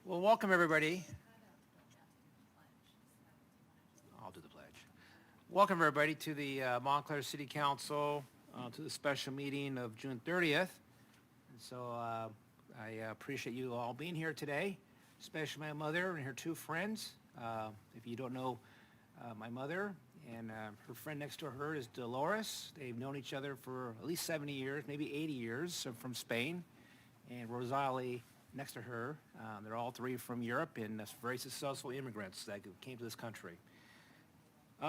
Well, welcome everybody. I'll do the pledge. Welcome everybody to the Montclair City Council, to the special meeting of June 30th. And so I appreciate you all being here today, especially my mother and her two friends. If you don't know my mother, and her friend next to her is Dolores. They've known each other for at least 70 years, maybe 80 years, from Spain. And Rosalie next to her. They're all three from Europe and very successful immigrants that came to this country. We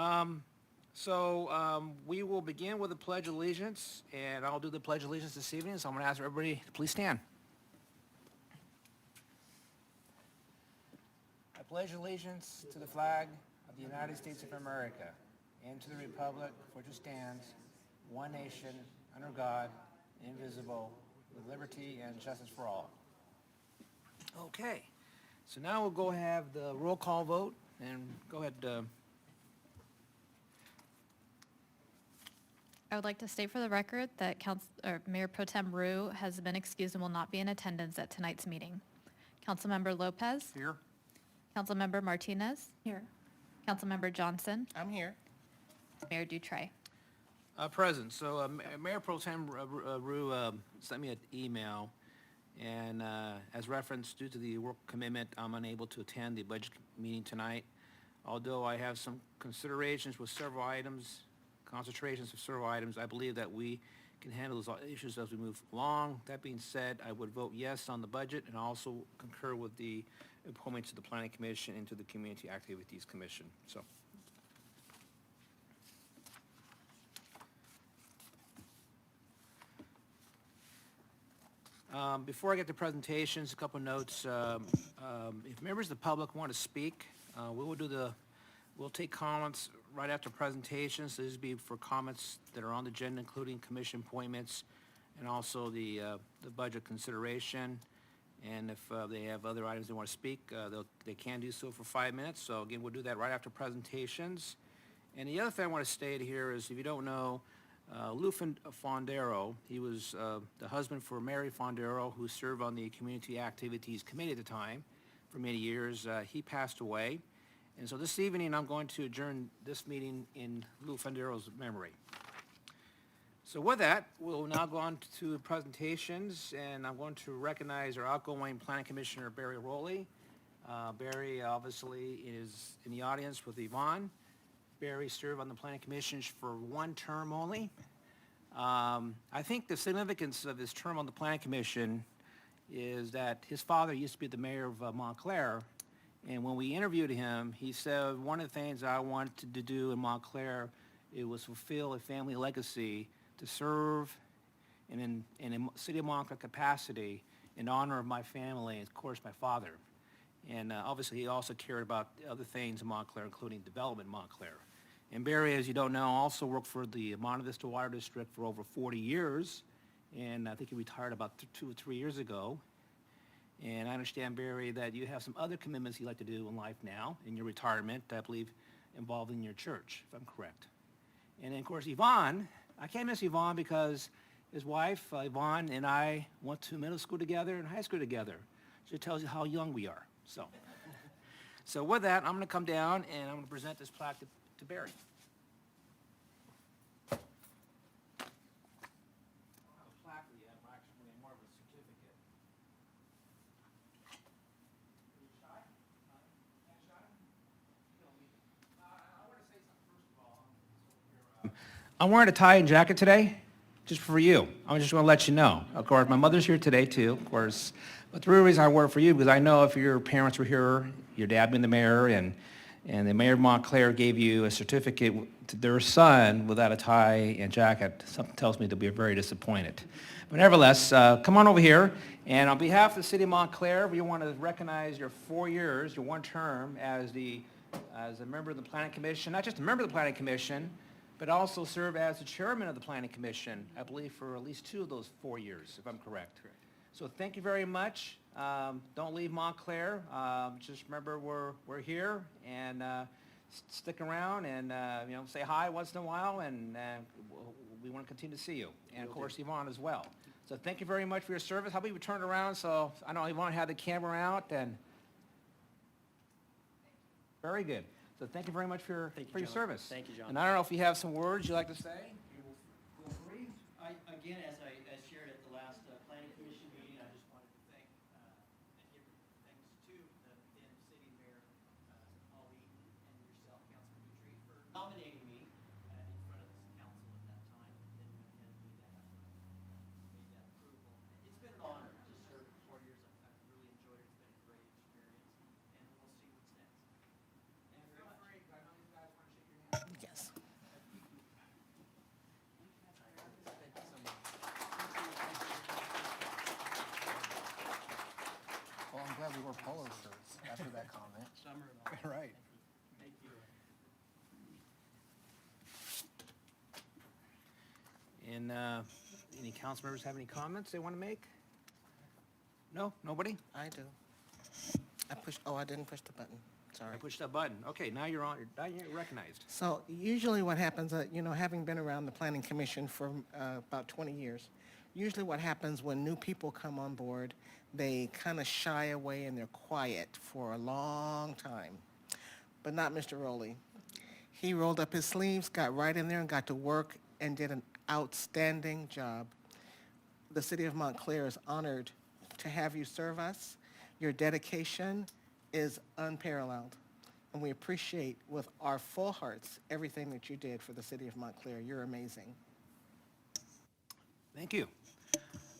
will begin with the Pledge of Allegiance, and I'll do the Pledge of Allegiance this evening, so I'm going to ask everybody to please stand. I pledge allegiance to the flag of the United States of America and to the republic for which it stands, one nation, under God, indivisible, with liberty and justice for all. Okay, so now we'll go have the roll call vote, and go ahead. I would like to state for the record that Mayor Pro Tem Rue has been excused and will not be in attendance at tonight's meeting. Councilmember Lopez. Here. Councilmember Martinez. Here. Councilmember Johnson. I'm here. Mayor Dutray. Present. So Mayor Pro Tem Rue sent me an email, and as reference, due to the work commitment, I'm unable to attend the budget meeting tonight. Although I have some considerations with several items, concentrations of several items, I believe that we can handle those issues as we move along. That being said, I would vote yes on the budget and also concur with the appointment to the Planning Commission and to the Community Activities Commission. So. Before I get to presentations, a couple notes. If members of the public want to speak, we'll take comments right after presentations. This will be for comments that are on the agenda, including commission appointments and also the budget consideration. And if they have other items they want to speak, they can do so for 5 minutes. So again, we'll do that right after presentations. And the other thing I want to state here is, if you don't know, Lou Fondero, he was the husband for Mary Fondero, who served on the Community Activities Committee at the time for many years. He passed away. And so this evening, I'm going to adjourn this meeting in Lou Fondero's memory. So with that, we'll now go on to presentations, and I'm going to recognize our outgoing Planning Commissioner, Barry Rowley. Barry obviously is in the audience with Yvonne. Barry served on the Planning Commission for one term only. I think the significance of his term on the Planning Commission is that his father used to be the mayor of Montclair, and when we interviewed him, he said, one of the things I wanted to do in Montclair, it was fulfill a family legacy to serve in a city of Montclair capacity in honor of my family and, of course, my father. And obviously, he also cared about other things in Montclair, including development in Montclair. And Barry, as you don't know, also worked for the Monte Vista Water District for over 40 years. And I think he retired about 2 or 3 years ago. And I understand, Barry, that you have some other commitments you'd like to do in life now, in your retirement, I believe, involved in your church, if I'm correct. And then, of course, Yvonne, I can't miss Yvonne because his wife, Yvonne, and I went to middle school together and high school together. So it tells you how young we are. So with that, I'm going to come down and I'm going to present this plaque to Barry. I don't have a plaque yet, I'm actually more of a certificate. Are you shy? Can't shy? I want to say something first of all. I'm wearing a tie and jacket today, just for you. I'm just going to let you know. Of course, my mother's here today too, of course. But the real reason I wear it for you, because I know if your parents were here, your dad being the mayor, and the mayor of Montclair gave you a certificate to their son without a tie and jacket, something tells me they'll be very disappointed. But nevertheless, come on over here. And on behalf of the city of Montclair, we want to recognize your 4 years, your one term as a member of the Planning Commission, not just a member of the Planning Commission, but also serve as the chairman of the Planning Commission, I believe, for at least 2 of those 4 years, if I'm correct. So thank you very much. Don't leave Montclair. Just remember we're here, and stick around and say hi once in a while, and we want to continue to see you. And of course, Yvonne as well. So thank you very much for your service. How about we turn around? So I know Yvonne had the camera out, and Very good. So thank you very much for your, Thank you, for your gentlemen. service. Thank you, John. And I don't know if you have some words you'd like to say? Feel free. Again, as I shared at the last planning commission meeting, I just wanted to thank and give thanks to the then city mayor, Paul Eaton, and yourself, Councilman Dutry, for nominating me in front of this council at that time, and then went ahead and made that approval. It's been an honor to serve for 4 years. I've really enjoyed it. It's been a great experience, and we'll see what's next. And feel free, I know these guys want to shake your hand. Yes. Well, I'm glad we wore polo shirts after that comment. Summer and all. Right. Thank you. And any council members have any comments they want to make? No, nobody? I do. I didn't push the button. Sorry. I pushed that button. Okay, now you're on, now you're recognized. So usually what happens, having been around the Planning Commission for about 20 years, usually what happens when new people come on board, they kind of shy away and they're quiet for a long time. But not Mr. Rowley. He rolled up his sleeves, got right in there and got to work and did an outstanding job. The city of Montclair is honored to have you serve us. Your dedication is unparalleled, and we appreciate with our full hearts everything that you did for the city of Montclair. You're amazing. Thank you.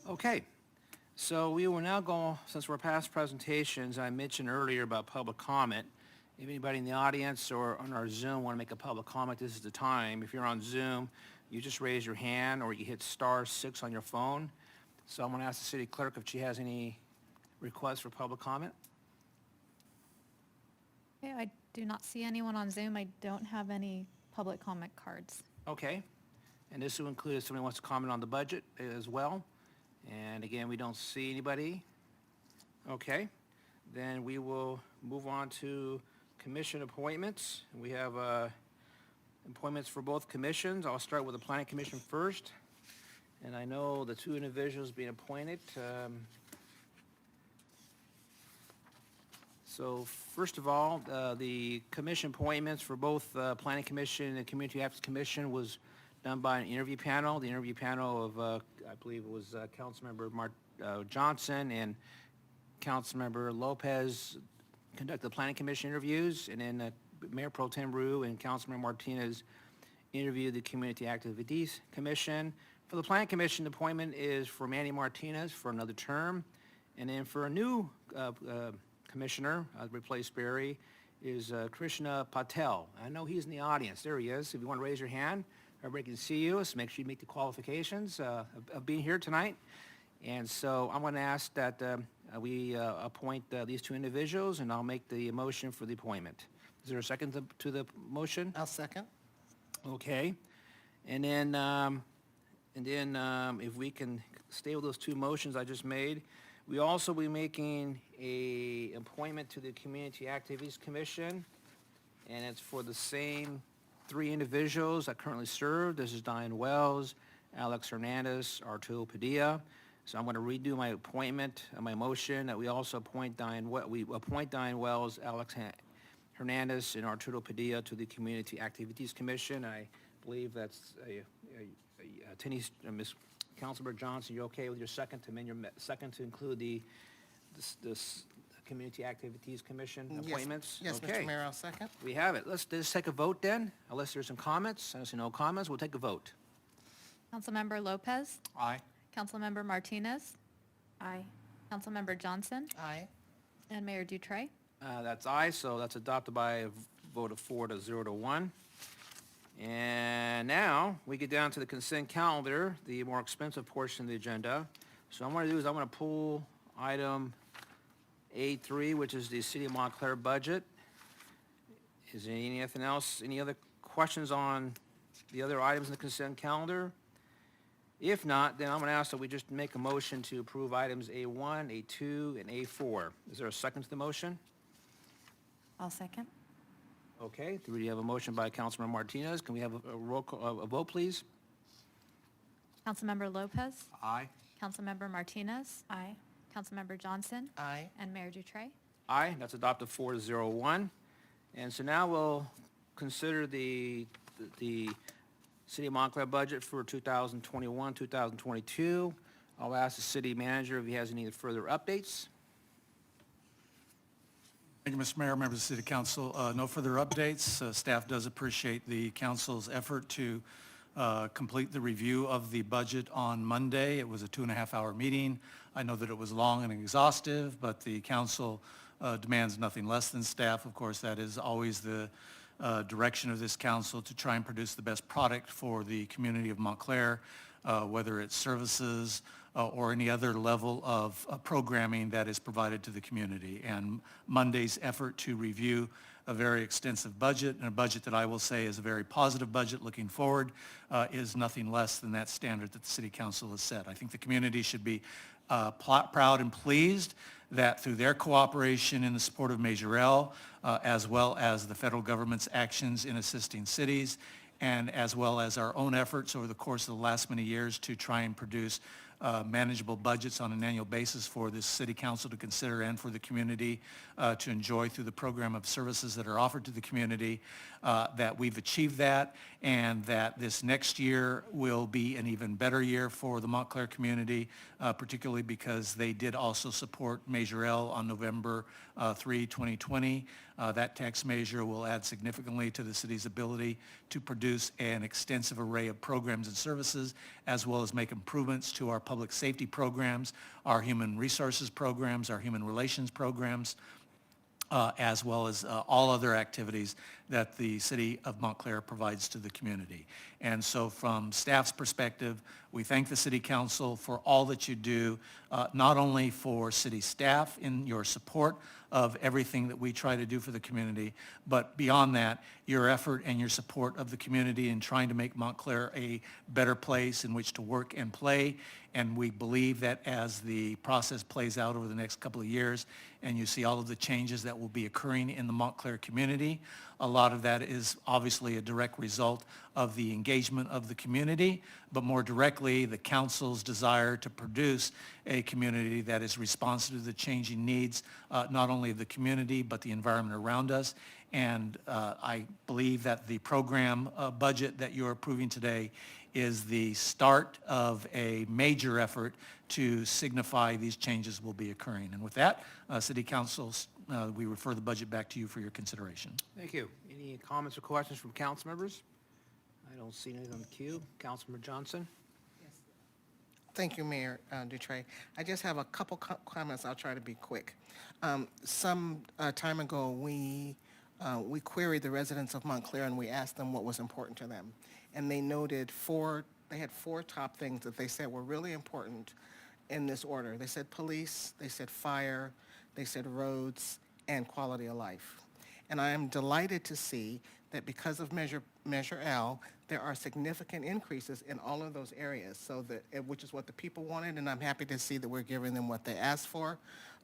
Okay, so we will now go, since we're past presentations, I mentioned earlier about public comment. If anybody in the audience or on our Zoom want to make a public comment, this is the time. If you're on Zoom, you just raise your hand or you hit *6 on your phone. So I'm going to ask the city clerk if she has any requests for public comment. Okay, I do not see anyone on Zoom. I don't have any public comment cards. Okay, and this will include if somebody wants to comment on the budget as well. And again, we don't see anybody. Okay, then we will move on to commission appointments. We have appointments for both commissions. I'll start with the Planning Commission first. And I know the two individuals being appointed. So first of all, the commission appointments for both Planning Commission and Community Access Commission was done by an interview panel. The interview panel of, I believe it was Councilmember Johnson and Councilmember Lopez conducted the Planning Commission interviews, and then Mayor Pro Tem Rue and Councilmember Martinez interviewed the Community Activities Commission. For the Planning Commission, the appointment is for Manny Martinez for another term, and then for a new commissioner, replace Barry, is Krishna Patel. I know he's in the audience. There he is. If you want to raise your hand, everybody can see you. So make sure you meet the qualifications of being here tonight. And so I'm going to ask that we appoint these two individuals, and I'll make the motion for the appointment. Is there a second to the motion? I'll second. Okay. And then if we can stay with those two motions I just made, we also will be making a appointment to the Community Activities Commission, and it's for the same three individuals that currently serve. This is Diane Wells, Alex Hernandez, Arturo Padilla. So I'm going to redo my appointment, my motion, that we also appoint Diane Wells, Alex Hernandez, and Arturo Padilla to the Community Activities Commission. I believe that's Ms. Councilmember Johnson, you okay with your second to amend your second to include this Community Activities Commission appointments? Yes, Okay. Mr. Mayor, I'll second. We have it. Let's just take a vote then, unless there's some comments. I don't see no comments. We'll take a vote. Councilmember Lopez? Aye. Councilmember Martinez? Aye. Councilmember Johnson? Aye. And Mayor Dutray? That's aye, so that's adopted by a vote of 4-0-1. And now, we get down to the consent calendar, the more expensive portion of the agenda. So what I'm gonna do is I'm gonna pull item A3, which is the City of Montclair budget. Is there anything else, any other questions on the other items in the consent calendar? If not, then I'm gonna ask that we just make a motion to approve items A1, A2, and A4. Is there a second to the motion? I'll second. Okay, we have a motion by Councilmember Martinez. Can we have a roll call, a vote, please? Councilmember Lopez? Aye. Councilmember Martinez? Aye. Councilmember Johnson? Aye. And Mayor Dutray? Aye, that's adopted 4-0-1. And so now we'll consider the City of Montclair budget for 2021, 2022. I'll ask the city manager if he has any further updates. Thank you, Mr. Mayor, members of the City Council. No further updates. Staff does appreciate the council's effort to complete the review of the budget on Monday. It was a 2.5-hour meeting. I know that it was long and exhaustive, but the council demands nothing less than staff. Of course, that is always the direction of this council, to try and produce the best product for the community of Montclair, whether it's services or any other level of programming that is provided to the community. And Monday's effort to review a very extensive budget, and a budget that I will say is a very positive budget looking forward, is nothing less than that standard that the City Council has set. I think the community should be proud and pleased that through their cooperation in the support of Measure L, as well as the federal government's actions in assisting cities, and as well as our own efforts over the course of the last many years to try and produce manageable budgets on an annual basis for this city council to consider and for the community to enjoy through the program of services that are offered to the community, that we've achieved that, and that this next year will be an even better year for the Montclair community, particularly because they did also support Measure L on November 3, 2020. That tax measure will add significantly to the city's ability to produce an extensive array of programs and services, as well as make improvements to our public safety programs, our human resources programs, our human relations programs, as well as all other activities that the City of Montclair provides to the community. And so from staff's perspective, we thank the City Council for all that you do, not only for city staff in your support of everything that we try to do for the community, but beyond that, your effort and your support of the community in trying to make Montclair a better place in which to work and play. And we believe that as the process plays out over the next couple of years, and you see all of the changes that will be occurring in the Montclair community, a lot of that is obviously a direct result of the engagement of the community, but more directly, the council's desire to produce a community that is responsive to the changing needs, not only of the community, but the environment around us. And I believe that the program budget that you're approving today is the start of a major effort to signify these changes will be occurring. And with that, City Council, we refer the budget back to you for your consideration. Thank you. Any comments or questions from council members? I don't see anything on the queue. Councilmember Johnson? Thank you, Mayor Dutray. I just have a couple comments. I'll try to be quick. Some time ago, we queried the residents of Montclair and we asked them what was important to them. And they noted they had four top things that they said were really important in this order. They said police, they said fire, they said roads, and quality of life. And I am delighted to see that because of Measure L, there are significant increases in all of those areas, so that, which is what the people wanted, and I'm happy to see that we're giving them what they asked for.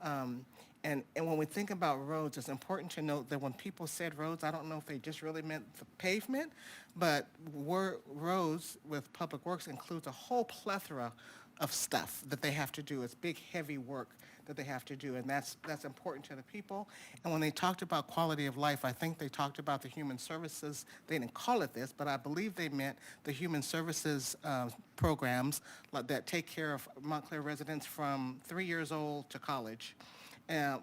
And when we think about roads, it's important to note that when people said roads, I don't know if they just really meant the pavement, but roads with Public Works includes a whole plethora of stuff that they have to do. It's big, heavy work that they have to do, and that's important to the people. And when they talked about quality of life, I think they talked about the human services. They didn't call it this, but I believe they meant the human services programs that take care of Montclair residents from 3 years old to college,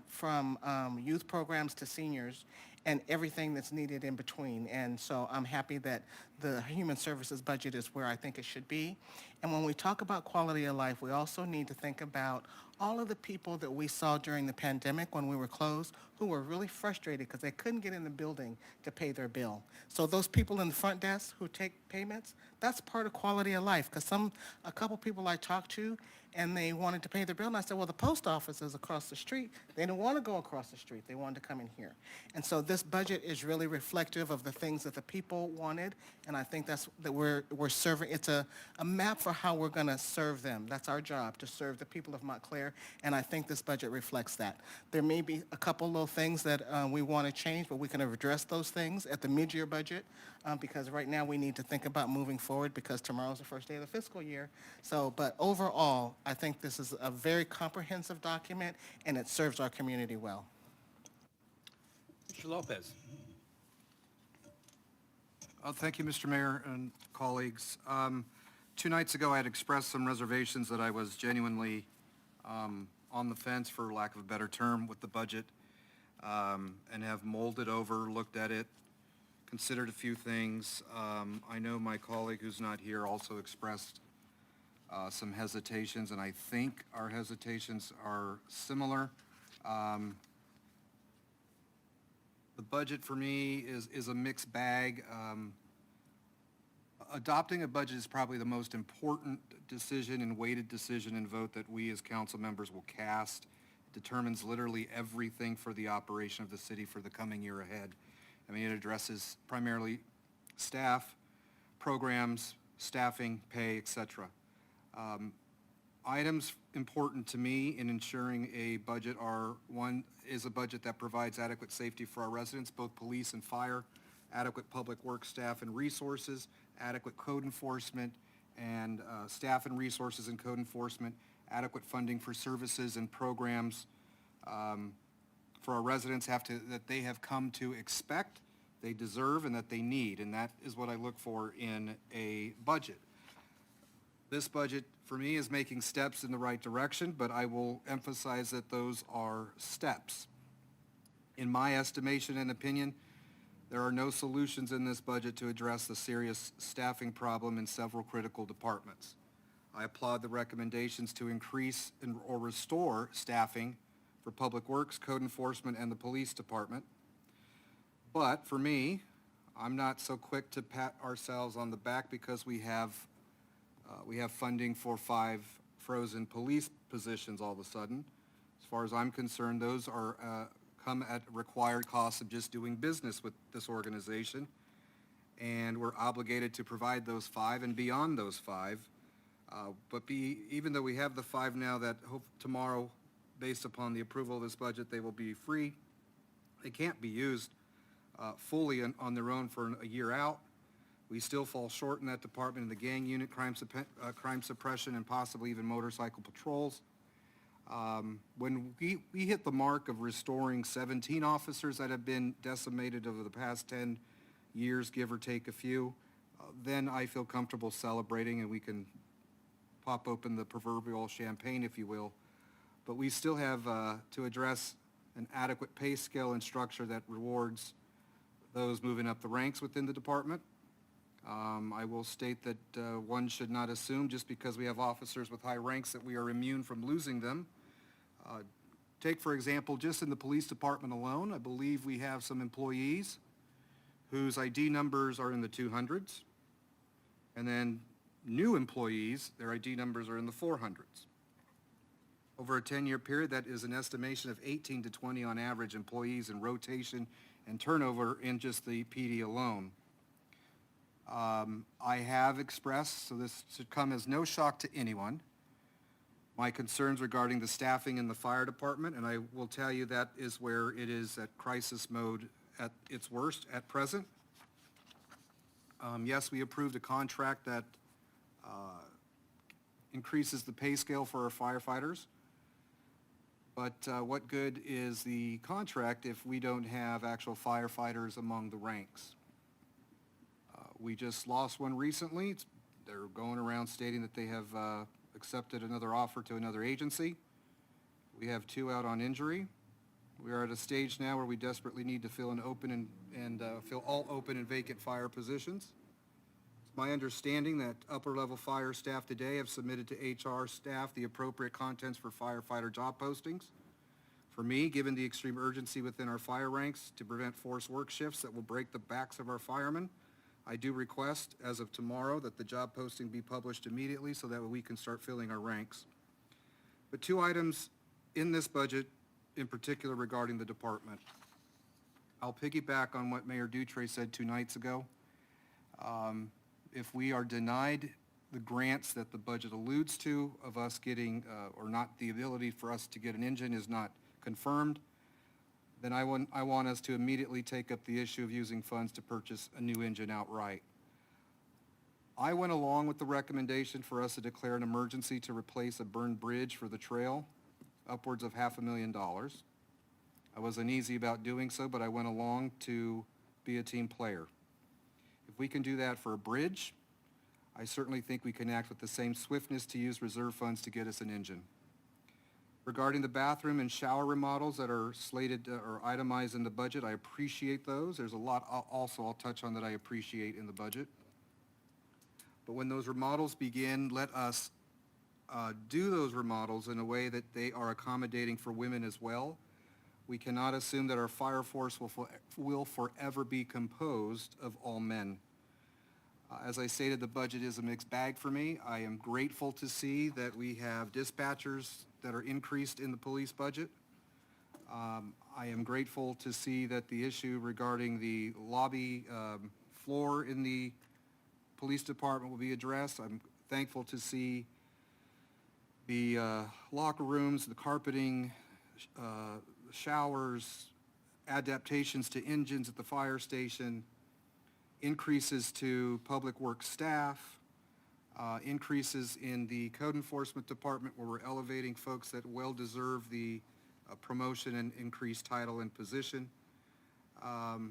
from youth programs to seniors, and everything that's needed in between. And so I'm happy that the human services budget is where I think it should be. And when we talk about quality of life, we also need to think about all of the people that we saw during the pandemic when we were closed who were really frustrated because they couldn't get in the building to pay their bill. So those people in the front desk who take payments, that's part of quality of life, because a couple people I talked to, and they wanted to pay their bill, and I said, well, the post office is across the street. They didn't want to go across the street. They wanted to come in here. And so this budget is really reflective of the things that the people wanted, and I think that we're serving. It's a map for how we're going to serve them. That's our job, to serve the people of Montclair, and I think this budget reflects that. There may be a couple little things that we want to change, but we can address those things at the mid-year budget, because right now we need to think about moving forward, because tomorrow's the first day of the fiscal year. So, but overall, I think this is a very comprehensive document, and it serves our community well. Mr. Lopez? Thank you, Mr. Mayor and colleagues. 2 nights ago, I had expressed some reservations that I was genuinely on the fence, for lack of a better term, with the budget, and have mulled it over, looked at it, considered a few things. I know my colleague who's not here also expressed some hesitations, and I think our hesitations are similar. The budget for me is a mixed bag. Adopting a budget is probably the most important decision and weighted decision and vote that we as council members will cast. It determines literally everything for the operation of the city for the coming year ahead. I mean, it addresses primarily staff, programs, staffing, pay, et cetera. Items important to me in ensuring a budget are, one, is a budget that provides adequate safety for our residents, both police and fire, adequate public works staff and resources, adequate code enforcement and staff and resources and code enforcement, adequate funding for services and programs for our residents that they have come to expect, they deserve, and that they need. And that is what I look for in a budget. This budget, for me, is making steps in the right direction, but I will emphasize that those are steps. In my estimation and opinion, there are no solutions in this budget to address the serious staffing problem in several critical departments. I applaud the recommendations to increase or restore staffing for Public Works, Code Enforcement, and the Police Department. But for me, I'm not so quick to pat ourselves on the back because we have funding for 5 frozen police positions all of a sudden. As far as I'm concerned, those are come at required costs of just doing business with this organization, and we're obligated to provide those 5 and beyond those 5. Even though we have the 5 now that hope tomorrow, based upon the approval of this budget, they will be free, they can't be used fully on their own for a year out. We still fall short in that department in the gang unit, crime suppression, and possibly even motorcycle patrols. When we hit the mark of restoring 17 officers that have been decimated over the past 10 years, give or take a few, then I feel comfortable celebrating and we can pop open the proverbial champagne, if you will. But we still have to address an adequate pay scale and structure that rewards those moving up the ranks within the department. I will state that one should not assume just because we have officers with high ranks that we are immune from losing them. Take, for example, just in the police department alone, I believe we have some employees whose ID numbers are in the 200s, and then new employees, their ID numbers are in the 400s. Over a 10-year period, that is an estimation of 18 to 20 on average employees in rotation and turnover in just the PD alone. I have expressed, so this should come as no shock to anyone, my concerns regarding the staffing in the fire department, and I will tell you that is where it is at crisis mode at its worst at present. Yes, we approved a contract that increases the pay scale for our firefighters, but what good is the contract if we don't have actual firefighters among the ranks? We just lost one recently. They're going around stating that they have accepted another offer to another agency. We have 2 out on injury. We are at a stage now where we desperately need to fill fill all open and vacant fire positions. It's my understanding that upper-level fire staff today have submitted to HR staff the appropriate contents for firefighter job postings. For me, given the extreme urgency within our fire ranks to prevent forced work shifts that will break the backs of our firemen, I do request, as of tomorrow, that the job posting be published immediately so that we can start filling our ranks. But 2 items in this budget, in particular regarding the department. I'll piggyback on what Mayor Dutre said 2 nights ago. If we are denied the grants that the budget alludes to of us getting, or not, the ability for us to get an engine is not confirmed, then I want us to immediately take up the issue of using funds to purchase a new engine outright. I went along with the recommendation for us to declare an emergency to replace a burned bridge for the trail, upwards of $500,000. I was uneasy about doing so, but I went along to be a team player. If we can do that for a bridge, I certainly think we can act with the same swiftness to use reserve funds to get us an engine. Regarding the bathroom and shower remodels that are slated or itemized in the budget, I appreciate those. There's a lot also I'll touch on that I appreciate in the budget. But when those remodels begin, let us do those remodels in a way that they are accommodating for women as well. We cannot assume that our fire force will forever be composed of all men. As I stated, the budget is a mixed bag for me. I am grateful to see that we have dispatchers that are increased in the police budget. I am grateful to see that the issue regarding the lobby floor in the police department will be addressed. I'm thankful to see the locker rooms, the carpeting, showers, adaptations to engines at the fire station, increases to public works staff, increases in the code enforcement department where we're elevating folks that well deserve the promotion and increased title and position. I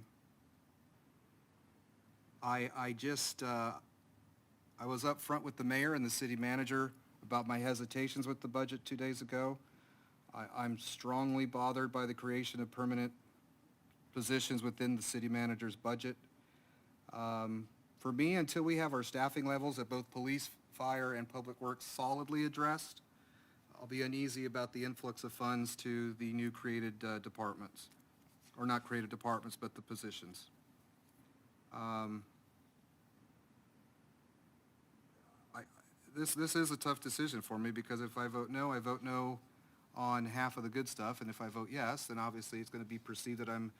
was up front with the mayor and the city manager about my hesitations with the budget 2 days ago. I'm strongly bothered by the creation of permanent positions within the city manager's budget. For me, until we have our staffing levels at both police, fire, and public works solidly addressed, I'll be uneasy about the influx of funds to the new created departments. Or not created departments, but the positions. This is a tough decision for me because if I vote no on half of the good stuff, and if I vote yes, then obviously it's going to be perceived that I'm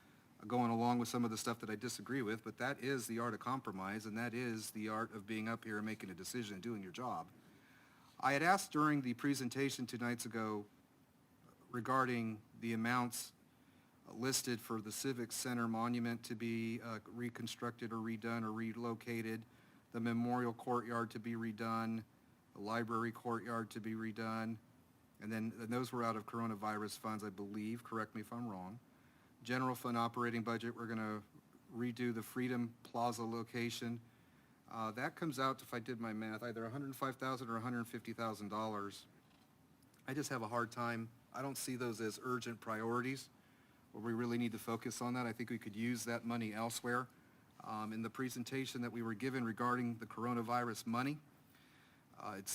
going along with some of the stuff that I disagree with, but that is the art of compromise, and that is the art of being up here and making a decision and doing your job. I had asked during the presentation 2 nights ago regarding the amounts listed for the Civic Center monument to be reconstructed or redone or relocated, the memorial courtyard to be redone, the library courtyard to be redone, and those were out of coronavirus funds, I believe. Correct me if I'm wrong. General fund operating budget, we're going to redo the Freedom Plaza location. That comes out, if I did my math, either $105,000 or $150,000. I just have a hard time. I don't see those as urgent priorities where we really need to focus on that. I think we could use that money elsewhere. In the presentation that we were given regarding the coronavirus money, it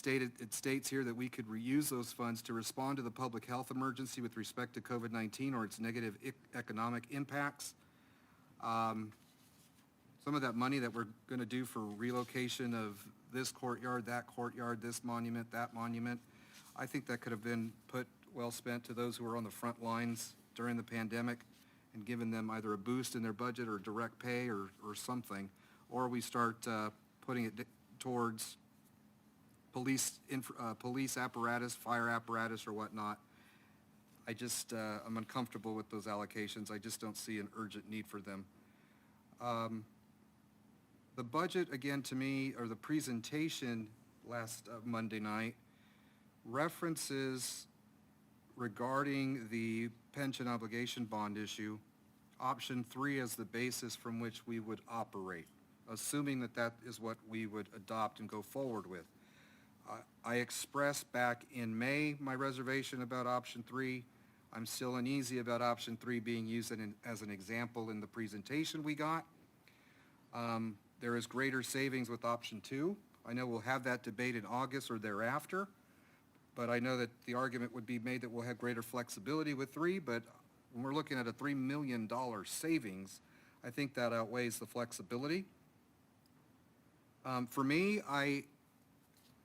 states here that we could reuse those funds to respond to the public health emergency with respect to COVID-19 or its negative economic impacts. Some of that money that we're going to do for relocation of this courtyard, this monument, that monument, I think that could have been well spent to those who were on the front lines during the pandemic and given them either a boost in their budget or direct pay or something, or we start putting it towards police apparatus, fire apparatus, or whatnot. I'm uncomfortable with those allocations. I just don't see an urgent need for them. The budget, again, to me, or the presentation last Monday night, references regarding the pension obligation bond issue, option 3 as the basis from which we would operate, assuming that that is what we would adopt and go forward with. I expressed back in May my reservation about option 3. I'm still uneasy about option 3 being used as an example in the presentation we got. There is greater savings with option 2. I know we'll have that debate in August or thereafter, but I know that the argument would be made that we'll have greater flexibility with 3, but when we're looking at a $3 million savings, I think that outweighs the flexibility. For me, I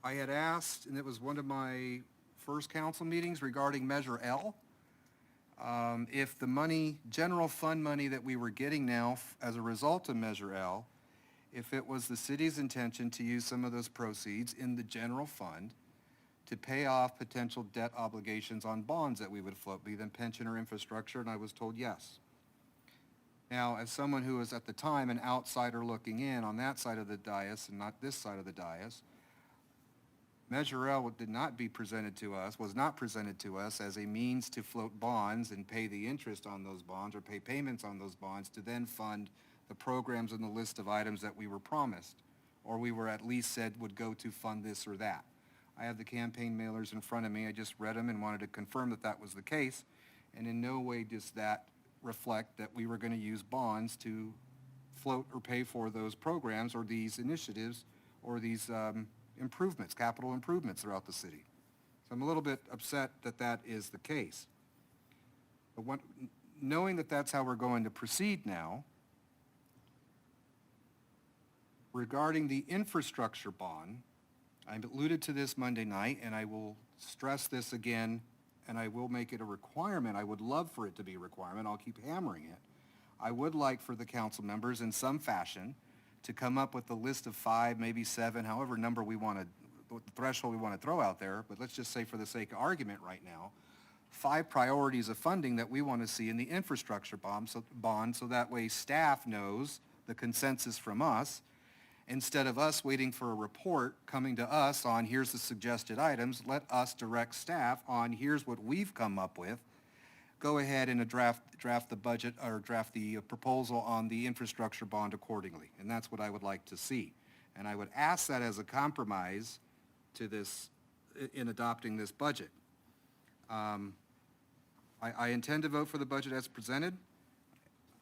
had asked, and it was one of my first council meetings regarding Measure L, if the general fund money that we were getting now as a result of Measure L, if it was the city's intention to use some of those proceeds in the general fund to pay off potential debt obligations on bonds that we would float, be them pension or infrastructure, and I was told yes. Now, as someone who was at the time an outsider looking in on that side of the dais and not this side of the dais, Measure L was not presented to us as a means to float bonds and pay the interest on those bonds or pay payments on those bonds to then fund the programs and the list of items that we were promised, or we were at least said would go to fund this or that. I have the campaign mailers in front of me. I just read them and wanted to confirm that that was the case. And in no way does that reflect that we were going to use bonds to float or pay for those programs or these initiatives or these improvements, capital improvements throughout the city. So I'm a little bit upset that that is the case. But knowing that that's how we're going to proceed now, regarding the infrastructure bond, I alluded to this Monday night, and I will stress this again, and I will make it a requirement. I would love for it to be a requirement. I'll keep hammering it. I would like for the council members in some fashion to come up with a list of 5, maybe 7, however number we want to, the threshold we want to throw out there, but let's just say for the sake of argument right now, 5 priorities of funding that we want to see in the infrastructure bond so that way staff knows the consensus from us, instead of us waiting for a report coming to us on here's the suggested items. Let us direct staff on here's what we've come up with. Go ahead and draft the budget or draft the proposal on the infrastructure bond accordingly. And that's what I would like to see. And I would ask that as a compromise to this, in adopting this budget. I intend to vote for the budget as presented.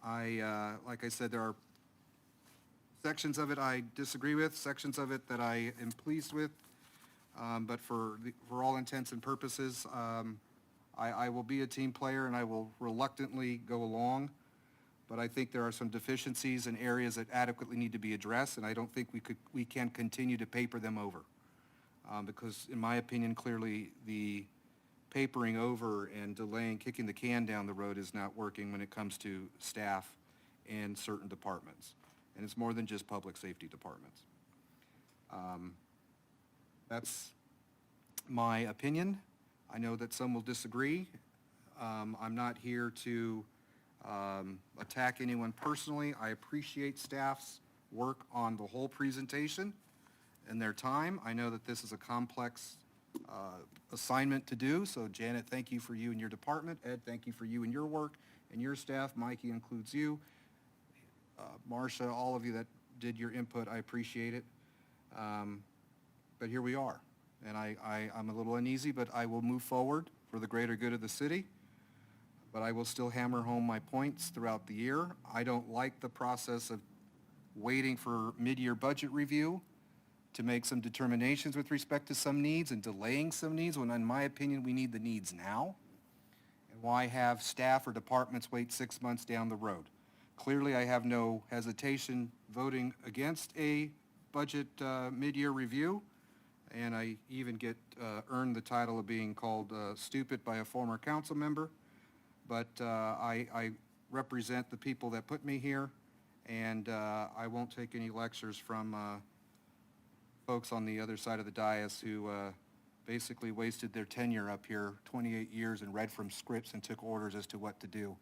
Like I said, there are sections of it I disagree with, sections of it that I am pleased with, but for all intents and purposes, I will be a team player and I will reluctantly go along, but I think there are some deficiencies in areas that adequately need to be addressed, and I don't think we can continue to paper them over, because in my opinion, clearly the papering over and delaying, kicking the can down the road is not working when it comes to staff and certain departments. And it's more than just public safety departments. That's my opinion. I know that some will disagree. I'm not here to attack anyone personally. I appreciate staff's work on the whole presentation and their time. I know that this is a complex assignment to do, so Janet, thank you for you and your department. Ed, thank you for you and your work and your staff. Mikey includes you. Marcia, all of you that did your input, I appreciate it. But here we are. And I'm a little uneasy, but I will move forward for the greater good of the city. But I will still hammer home my points throughout the year. I don't like the process of waiting for mid-year budget review to make some determinations with respect to some needs and delaying some needs when, in my opinion, we need the needs now. And why have staff or departments wait 6 months down the road? Clearly, I have no hesitation voting against a budget mid-year review, and I even earned the title of being called stupid by a former council member. But I represent the people that put me here, and I won't take any lectures from folks on the other side of the dais who basically wasted their tenure up here, 28 years, and read from scripts and took orders as to what to do.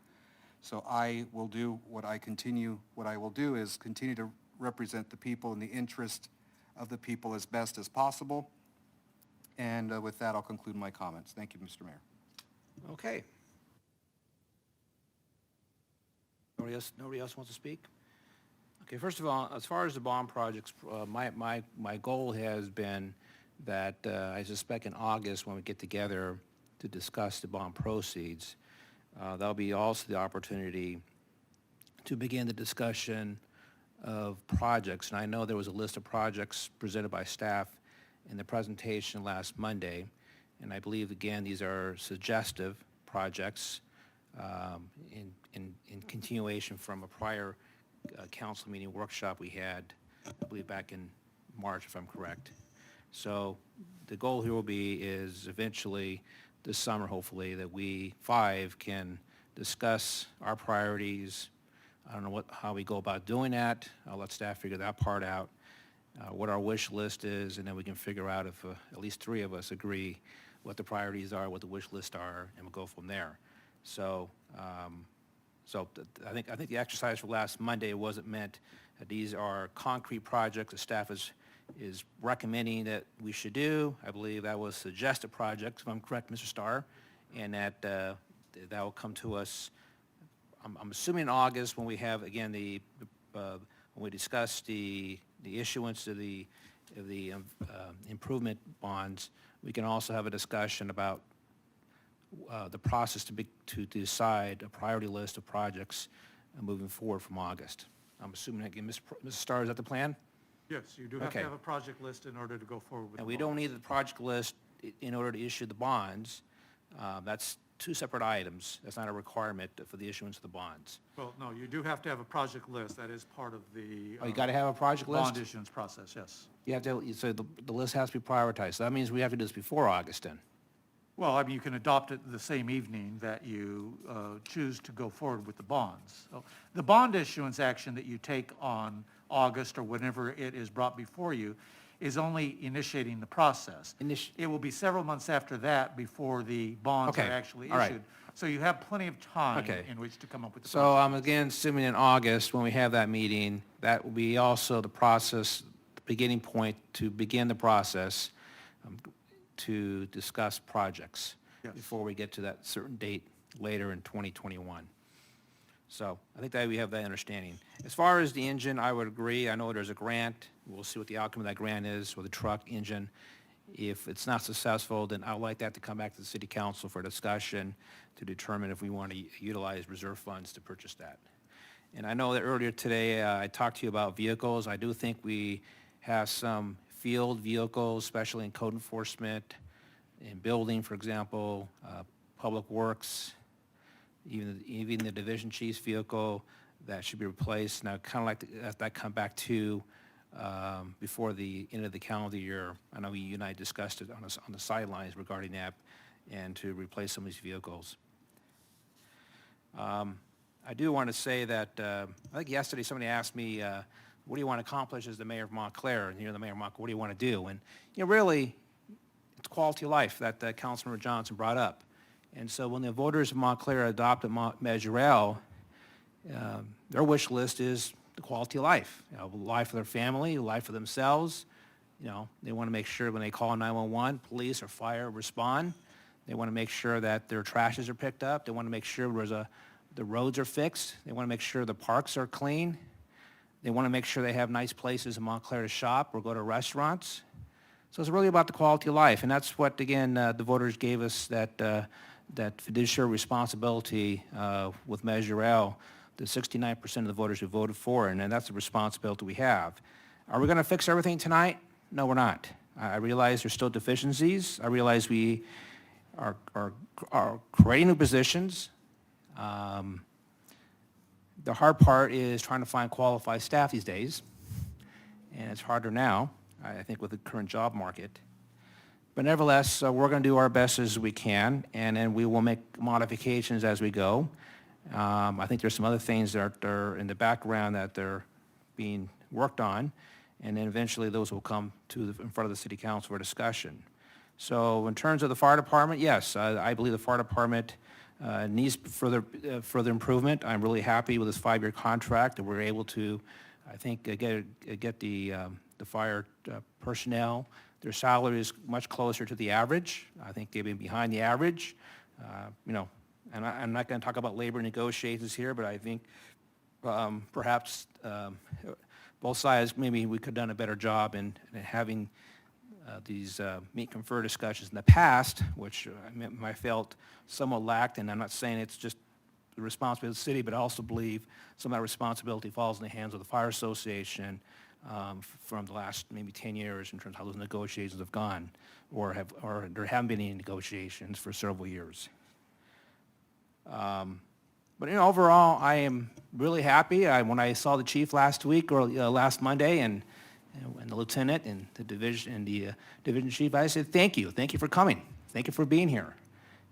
So I will do what I will do is continue to represent the people in the interest of the people as best as possible. And with that, I'll conclude my comments. Thank you, Mr. Mayor. Okay. Nobody else wants to speak? Okay, first of all, as far as the bond projects, my goal has been that I suspect in August when we get together to discuss the bond proceeds, that'll be also the opportunity to begin the discussion of projects. And I know there was a list of projects presented by staff in the presentation last Monday, and I believe, again, these are suggestive projects in continuation from a prior council meeting workshop we had, I believe back in March, if I'm correct. So the goal here will be is eventually this summer, hopefully, that we 5 can discuss our priorities. I don't know how we go about doing that. I'll let staff figure that part out, what our wish list is, and then we can figure out if at least 3 of us agree what the priorities are, what the wish lists are, and we'll go from there. So, I think the exercise for last Monday wasn't meant that these are concrete projects the staff is recommending that we should do. I believe that was suggested projects, if I'm correct, Mr. Starr, and that will come to us, I'm assuming in August when we have, again, the when we discuss the issuance of the improvement bonds, we can also have a discussion about the process to decide a priority list of projects moving forward from August. I'm assuming, again, Mrs. Starr, is that the plan? Yes, you do have to Okay. have a project list in order to go forward with the And we don't bonds. need the project list in order to issue the bonds. That's two separate items. That's not a requirement for the issuance of the bonds. Well, no, you do have to have a project list. That is part of the Oh, you got to have a project list? bond issuance process, yes. You have to, so the list has to be prioritized. So that means we have to do this before August then. Well, I mean, you can adopt it the same evening that you choose to go forward with the bonds. So the bond issuance action that you take on August or whenever it is brought before you is only initiating the process. It will be several months after that before the bonds are Okay, actually all right. issued. So you have plenty of time Okay. in which to come up with the So project. I'm again assuming in August, when we have that meeting, that will be also the process, the beginning point to begin the process to discuss projects Yes. before we get to that certain date later in 2021. So I think that we have that understanding. As far as the engine, I would agree. I know there's a grant. We'll see what the outcome of that grant is for the truck engine. If it's not successful, then I would like that to come back to the city council for discussion to determine if we want to utilize reserve funds to purchase that. And I know that earlier today, I talked to you about vehicles. I do think we have some field vehicles, especially in code enforcement, in building, for example, public works, even the division chief's vehicle that should be replaced. And I'd kind of like to have that come back to before the end of the calendar year. I know you and I discussed it on the sidelines regarding that, and to replace some of these vehicles. I do want to say that, I think yesterday somebody asked me, what do you want to accomplish as the mayor of Montclair? And you're the mayor of Montclair, what do you want to do? And, really, it's quality of life that Councilmember Johnson brought up. And so when the voters of Montclair adopted Measure L, their wish list is the quality of life. Life for their family, life for themselves. They want to make sure when they call 911, police or fire respond. They want to make sure that their trashes are picked up. They want to make sure the roads are fixed. They want to make sure the parks are clean. They want to make sure they have nice places in Montclair to shop or go to restaurants. So it's really about the quality of life, and that's what, again, the voters gave us that fiduciary responsibility with Measure L, the 69% of the voters who voted for it, and that's the responsibility we have. Are we going to fix everything tonight? No, we're not. I realize there's still deficiencies. I realize we are creating new positions. The hard part is trying to find qualified staff these days, and it's harder now, I think, with the current job market. But nevertheless, we're going to do our best as we can, and then we will make modifications as we go. I think there's some other things that are in the background that they're being worked on, and then eventually those will come in front of the city council for discussion. So in terms of the fire department, yes, I believe the fire department needs further improvement. I'm really happy with this 5-year contract that we're able to, I think, get the fire personnel. Their salary is much closer to the average. I think they've been behind the average. And I'm not going to talk about labor negotiations here, but I think perhaps both sides, maybe we could have done a better job in having these meet and confer discussions in the past, which I felt somewhat lacked, and I'm not saying it's just the responsibility of the city, but I also believe some of that responsibility falls in the hands of the Fire Association from the last maybe 10 years in terms of how those negotiations have gone, or there haven't been any negotiations for several years. But overall, I am really happy. When I saw the chief last week or last Monday, and the lieutenant and the division chief, I said, thank you for coming, thank you for being here.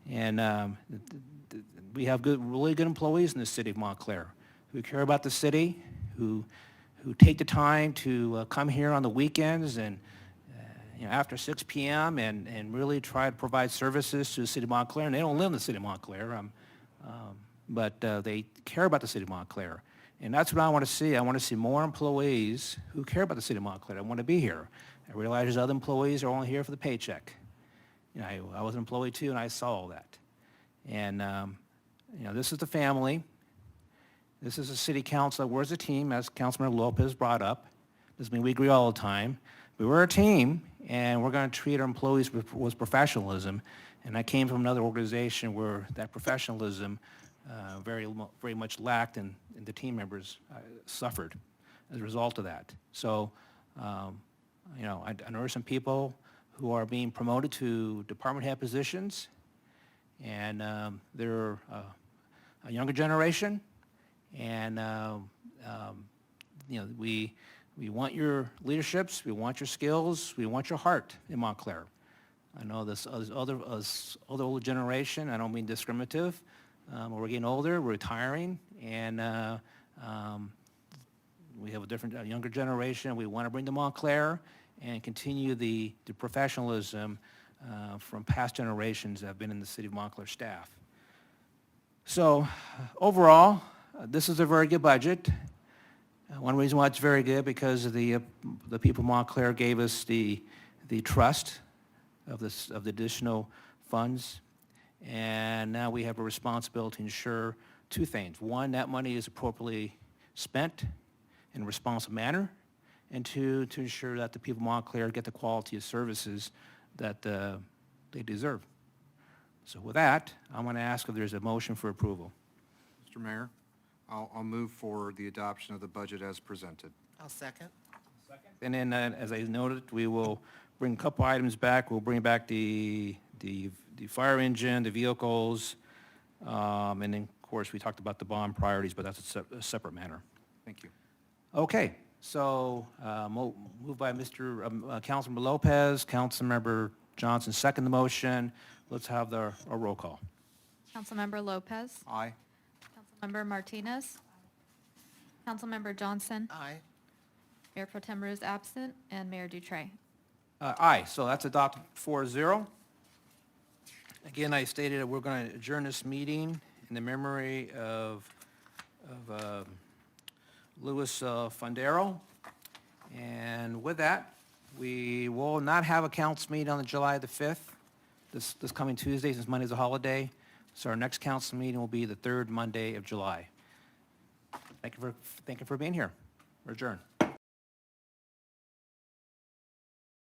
And we have really good employees in the city of Montclair who care about the city, who take the time to come here on the weekends and after 6 p.m. and really try to provide services to the city of Montclair. And they don't live in the city of Montclair, but they care about the city of Montclair. And that's what I want to see. I want to see more employees who care about the city of Montclair. I want to be here. I realize there's other employees who are only here for the paycheck. I was an employee too, and I saw all that. And this is the family. This is a city council that we're as a team, as Councilmember Lopez brought up. Doesn't mean we agree all the time, but we're a team, and we're going to treat our employees with professionalism. And I came from another organization where that professionalism very much lacked, and the team members suffered as a result of that. So, you know, I know there are some people who are being promoted to department head positions, and they're a younger generation, and you know, we want your leaderships, we want your skills, we want your heart in Montclair. I know this other older generation, I don't mean discriminative, we're getting older, we're retiring, and we have a younger generation. We want to bring to Montclair and continue the professionalism from past generations that have been in the City of Montclair staff. So overall, this is a very good budget. One reason why it's very good, because of the people of Montclair gave us the trust of the additional funds, and now we have a responsibility to ensure two things. One, that money is appropriately spent in a responsible manner, and two, to ensure that the people of Montclair get the quality of services that they deserve. So with that, I'm going to ask if there's a motion for approval. Mr. Mayor, I'll move for the adoption of the budget as presented. I'll second. And then, as I noted, we will bring a couple items back. We'll bring back the fire engine, the vehicles, and then, of course, we talked about the bond priorities, but that's a separate matter. Thank you. Okay, so moved by Councilmember Lopez, Councilmember Johnson second the motion. Let's have a roll call. Councilmember Lopez. Aye. Councilmember Martinez. Councilmember Johnson. Aye. Mayor Pro Tem Rue is absent, and Mayor Dutray. Aye, so that's adopted 4-0. Again, I stated that we're going to adjourn this meeting in the memory of Louis Fundero. And with that, we will not have a council meeting on July the 5th, this coming Tuesday, since Monday's a holiday. So our next council meeting will be the third Monday of July. Thank you for being here. We're adjourned.